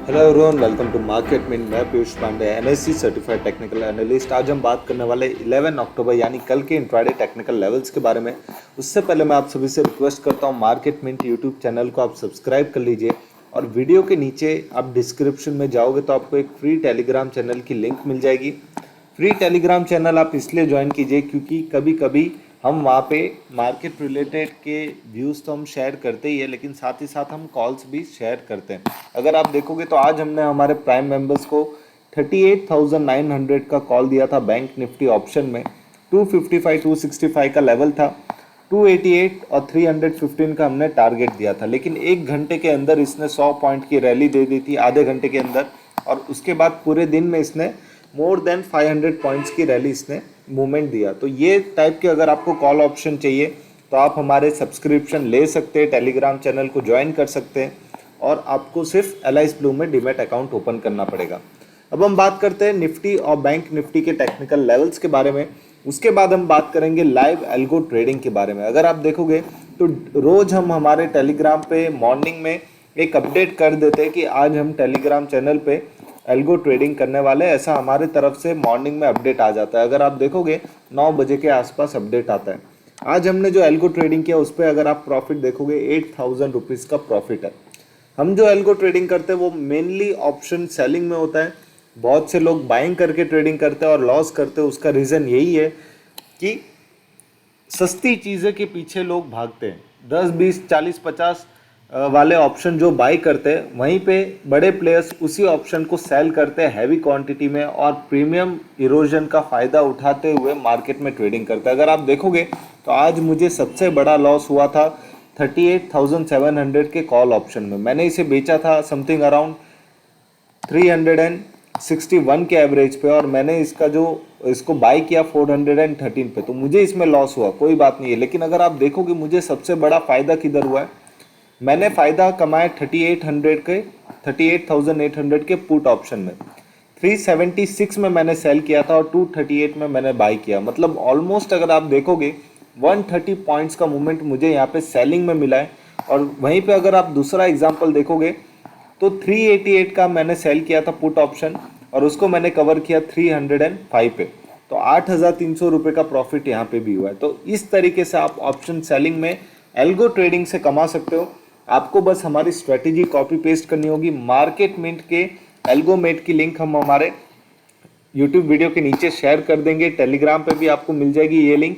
Hello everyone, welcome to market minute. मैं Piyush Pandey, NSC certified technical analyst. आज हम बात करने वाले 11 अक्टूबर यानी कल के इंट्राडे टेक्निकल लेवल्स के बारे में। उससे पहले मैं आप सभी से रिक्वेस्ट करता हूं, मार्केट मिनट यूट्यूब चैनल को आप सब्सक्राइब कर लीजिए और वीडियो के नीचे आप डिस्क्रिप्शन में जाओगे तो आपको एक फ्री टेलीग्राम चैनल की लिंक मिल जाएगी। फ्री टेलीग्राम चैनल आप इसलिए ज्वाइन कीजिए क्योंकि कभी कभी हम वहाँ पे मार्केट रिलेटेड के व्यूज़ तो हम शेयर करते ही है, लेकिन साथ ही साथ हम कॉल्स भी शेयर करते हैं। अगर आप देखोगे तो आज हमने हमारे प्राइम मेंबर्स को 38,900 का कॉल दिया था बैंक निफ्टी ऑप्शन में। 255 265 का लेवल था, 288 और 315 का हमने टारगेट दिया था, लेकिन एक घंटे के अंदर इसने 100 पॉइंट की रैली दे दी थी, आधे घंटे के अंदर। और उसके बाद पूरे दिन में इसने मोर देन 500 पॉइंट्स की रैली इसने मूवमेंट दिया। तो ये टाइप के अगर आपको कॉल ऑप्शन चाहिए तो आप हमारे सब्सक्रिप्शन ले सकते हैं, टेलीग्राम चैनल को ज्वाइन कर सकते हैं और आपको सिर्फ एलाइस ब्लू में डीमैट अकाउंट ओपन करना पड़ेगा। अब हम बात करते हैं निफ्टी और बैंक निफ्टी के टेक्निकल लेवल्स के बारे में। उसके बाद हम बात करेंगे लाइव एल्गो ट्रेडिंग के बारे में। अगर आप देखोगे तो रोज हम हमारे टेलीग्राम पे मॉर्निंग में एक अपडेट कर देते हैं कि आज हम टेलीग्राम चैनल पे एल्गो ट्रेडिंग करने वाले, ऐसा हमारे तरफ से मॉर्निंग में अपडेट आ जाता है। अगर आप देखोगे 9 बजे के आसपास अपडेट आता है। आज हमने जो एल्गो ट्रेडिंग किया उस पर अगर आप प्रॉफिट देखोगे 8,000 रुपीज़ का प्रॉफिट है। हम जो एल्गो ट्रेडिंग करते हैं वो मेनली ऑप्शन सेलिंग में होता है। बहुत से लोग बाइंग करके ट्रेडिंग करते हैं और लॉस करते हैं। उसका रीज़न यही है कि सस्ती चीज़ें के पीछे लोग भागते हैं। 10 20 40 50 वाले ऑप्शन जो बाई करते हैं, वहीं पे बड़े प्लेयर्स उसी ऑप्शन को सेल करते हैं हैवी क्वांटिटी में और प्रीमियम इरोजन का फ़ायदा उठाते हुए मार्केट में ट्रेडिंग करते हैं। अगर आप देखोगे तो आज मुझे सबसे बड़ा लॉस हुआ था 38,700 के कॉल ऑप्शन में। मैंने इसे बेचा था समथिंग अराउंड 361 के एवरेज पे और मैंने इसको बाई किया 413 पे। तो मुझे इसमें लॉस हुआ, कोई बात नहीं है। लेकिन अगर आप देखोगे मुझे सबसे बड़ा फ़ायदा किधर हुआ है, मैंने फ़ायदा कमाया 38,800 के पुट ऑप्शन में। 376 में मैंने सेल किया था और 238 में मैंने बाई किया। मतलब ऑलमोस्ट अगर आप देखोगे 130 पॉइंट्स का मूवमेंट मुझे यहाँ पे सेलिंग में मिला है। और वहीं पे अगर आप दूसरा एग्जांपल देखोगे तो 388 का मैंने सेल किया था पुट ऑप्शन और उसको मैंने कवर किया 305 पे। तो 8,300 रुपये का प्रॉफिट यहाँ पे भी हुआ है। तो इस तरीके से आप ऑप्शन सेलिंग में एल्गो ट्रेडिंग से कमा सकते हो। आपको बस हमारी स्ट्रेटेजी कॉपी पेस्ट करनी होगी। मार्केट मिंट के एल्गोमेट की लिंक हम हमारे यूट्यूब वीडियो के नीचे शेयर कर देंगे, टेलीग्राम पे भी आपको मिल जाएगी ये लिंक।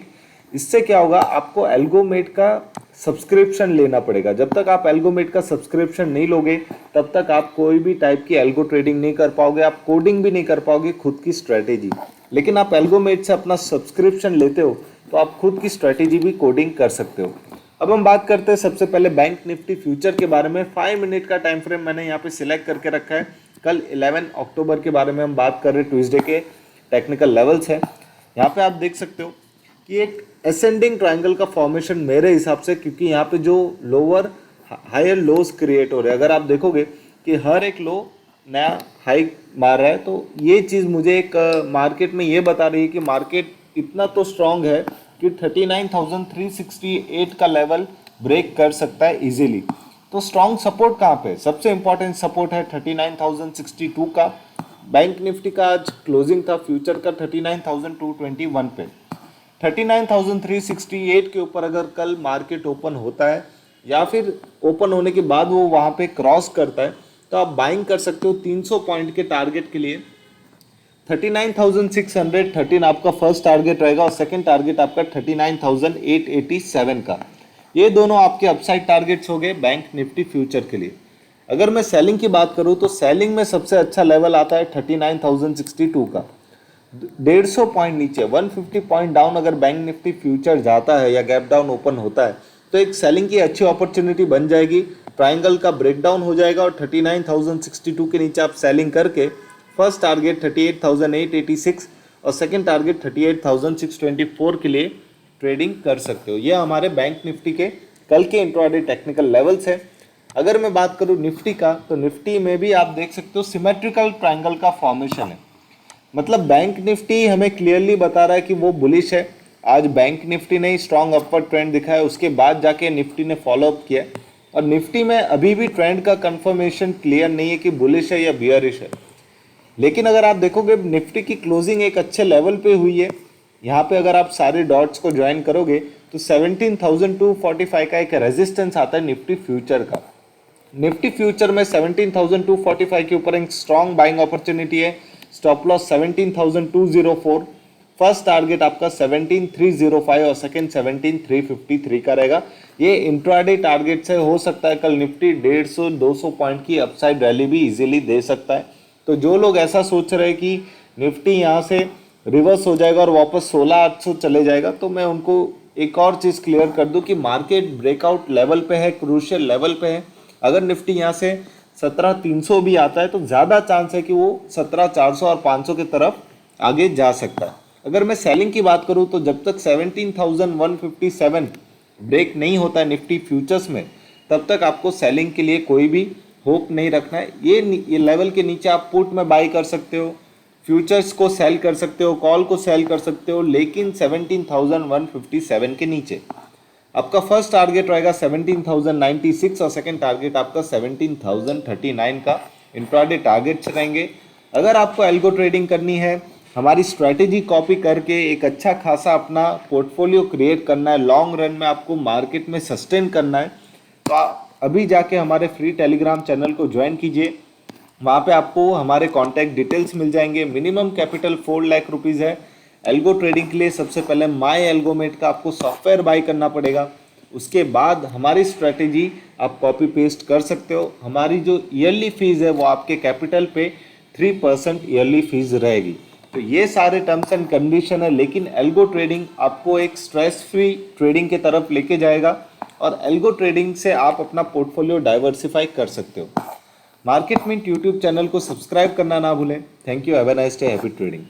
इससे क्या होगा, आपको एल्गोमेट का सब्सक्रिप्शन लेना पड़ेगा। जब तक आप एल्गोमेट का सब्सक्रिप्शन नहीं लोगे तब तक आप कोई भी टाइप की एल्गो ट्रेडिंग नहीं कर पाओगे, आप कोडिंग भी नहीं कर पाओगे खुद की स्ट्रेटेजी। लेकिन आप एल्गोमेट से अपना सब्सक्रिप्शन लेते हो तो आप खुद की स्ट्रेटेजी भी कोडिंग कर सकते हो। अब हम बात करते हैं सबसे पहले बैंक निफ्टी फ्यूचर के बारे में। 5 मिनट का टाइम फ्रेम मैंने यहाँ पे सिलेक्ट करके रखा है। कल 11 अक्टूबर के बारे में हम बात कर रहे हैं, ट्यूसडे के टेक्निकल लेवल्स है। यहाँ पे आप देख सकते हो कि एक असेंडिंग ट्रायंगल का फॉर्मेशन मेरे हिसाब से, क्योंकि यहाँ पे जो लोअर हायर लोज क्रिएट हो रहे हैं, अगर आप देखोगे कि हर एक लो नया हाई मार रहा है, तो ये चीज़ मुझे एक मार्केट में ये बता रही है कि मार्केट इतना तो स्ट्रांग है कि 39,368 का लेवल ब्रेक कर सकता है इजीली। तो स्ट्रांग सपोर्ट कहाँ पे? सबसे इंपॉर्टेंट सपोर्ट है 39,062 का। बैंक निफ्टी का आज क्लोजिंग था फ्यूचर का 39,221 पे। 39,368 के ऊपर अगर कल मार्केट ओपन होता है या फिर ओपन होने के बाद वो वहाँ पे क्रॉस करता है तो आप बाइंग कर सकते हो 300 पॉइंट के टारगेट के लिए। 39,613 आपका फर्स्ट टारगेट रहेगा और सेकंड टारगेट आपका 39,887 का। ये दोनों आपके अपसाइड टारगेट्स हो गए बैंक निफ्टी फ्यूचर के लिए। अगर मैं सेलिंग की बात करूं तो सेलिंग में सबसे अच्छा लेवल आता है 39,062 का। 150 पॉइंट नीचे 150 पॉइंट डाउन अगर बैंक निफ्टी फ्यूचर जाता है या गैप डाउन ओपन होता है तो एक सेलिंग की अच्छी अपॉर्चुनिटी बन जाएगी। ट्राइंगल का ब्रेकडाउन हो जाएगा और 39,062 के नीचे आप सेलिंग करके फर्स्ट टारगेट 38,886 और सेकंड टारगेट 38,624 के लिए ट्रेडिंग कर सकते हो। ये हमारे बैंक निफ्टी के कल के इंट्राडे टेक्निकल लेवल्स है। अगर मैं बात करूँ निफ्टी का तो निफ्टी में भी आप देख सकते हो सिमेट्रिकल ट्रायंगल का फॉर्मेशन है। मतलब बैंक निफ्टी हमें क्लियरली बता रहा है कि वो बुलिश है। आज बैंक निफ्टी ने स्ट्रॉन्ग अपवर्ड ट्रेंड दिखाया, उसके बाद जाके निफ्टी ने फॉलो अप किया। और निफ्टी में अभी भी ट्रेंड का कंफर्मेशन क्लियर नहीं है कि बुलिश है या बियरिश है। लेकिन अगर आप देखोगे निफ्टी की क्लोजिंग एक अच्छे लेवल पे हुई है। यहाँ पे अगर आप सारे डॉट्स को ज्वाइन करोगे तो 17,245 का एक रेजिस्टेंस आता है निफ्टी फ्यूचर का। निफ्टी फ्यूचर में 17,245 के ऊपर एक स्ट्रॉन्ग बाइंग अपॉर्चुनिटी है। स्टॉप लॉस 17,204, फर्स्ट टारगेट आपका 17,305 और सेकंड 17,353 का रहेगा। ये इंट्राडे टारगेट से हो सकता है कल निफ्टी 150-200 पॉइंट की अपसाइड रैली भी इजीली दे सकता है। तो जो लोग ऐसा सोच रहे हैं कि निफ्टी यहाँ से रिवर्स हो जाएगा और वापस 16,800 चले जाएगा, तो मैं उनको एक और चीज़ क्लियर कर दूं कि मार्केट ब्रेकआउट लेवल पे है, क्रूशियल लेवल पे है। अगर निफ्टी यहाँ से 17,300 भी आता है तो ज़्यादा चांस है कि वो 17,400 और 500 की तरफ आगे जा सकता है। अगर मैं सेलिंग की बात करूं तो जब तक 17,157 ब्रेक नहीं होता है निफ्टी फ्यूचर्स में, तब तक आपको सेलिंग के लिए कोई भी होप नहीं रखना है। ये लेवल के नीचे आप पुट में बाई कर सकते हो, फ्यूचर्स को सेल कर सकते हो, कॉल को सेल कर सकते हो, लेकिन 17,157 के नीचे। आपका फर्स्ट टारगेट रहेगा 17,096 और सेकंड टारगेट आपका 17,039 का इंट्राडे टारगेट्स रहेंगे। अगर आपको एल्गो ट्रेडिंग करनी है, हमारी स्ट्रैटेजी कॉपी करके एक अच्छा खासा अपना पोर्टफोलियो क्रिएट करना है, लॉन्ग रन में आपको मार्केट में सस्टेन करना है, तो अभी जाके हमारे फ्री टेलीग्राम चैनल को ज्वाइन कीजिए। वहाँ पे आपको हमारे कॉन्टैक्ट डिटेल्स मिल जाएंगे। मिनिमम कैपिटल 4 लाख रुपीज़ है। एल्गो ट्रेडिंग के लिए सबसे पहले माई एल्गोमेट का आपको सॉफ्टवेयर बाई करना पड़ेगा। उसके बाद हमारी स्ट्रैटेजी आप कॉपी पेस्ट कर सकते हो। हमारी जो ईयरली फीस है वो आपके कैपिटल पे 3% ईयरली फीस रहेगी। तो ये सारे टर्म्स एंड कंडीशन है, लेकिन एल्गो ट्रेडिंग आपको एक स्ट्रेस फ्री ट्रेडिंग की तरफ लेके जाएगा और एल्गो ट्रेडिंग से आप अपना पोर्टफोलियो डाइवर्सिफाई कर सकते हो। मार्केट मिंट यूट्यूब चैनल को सब्सक्राइब करना ना भूलें। Thank you, have a nice day, happy trading.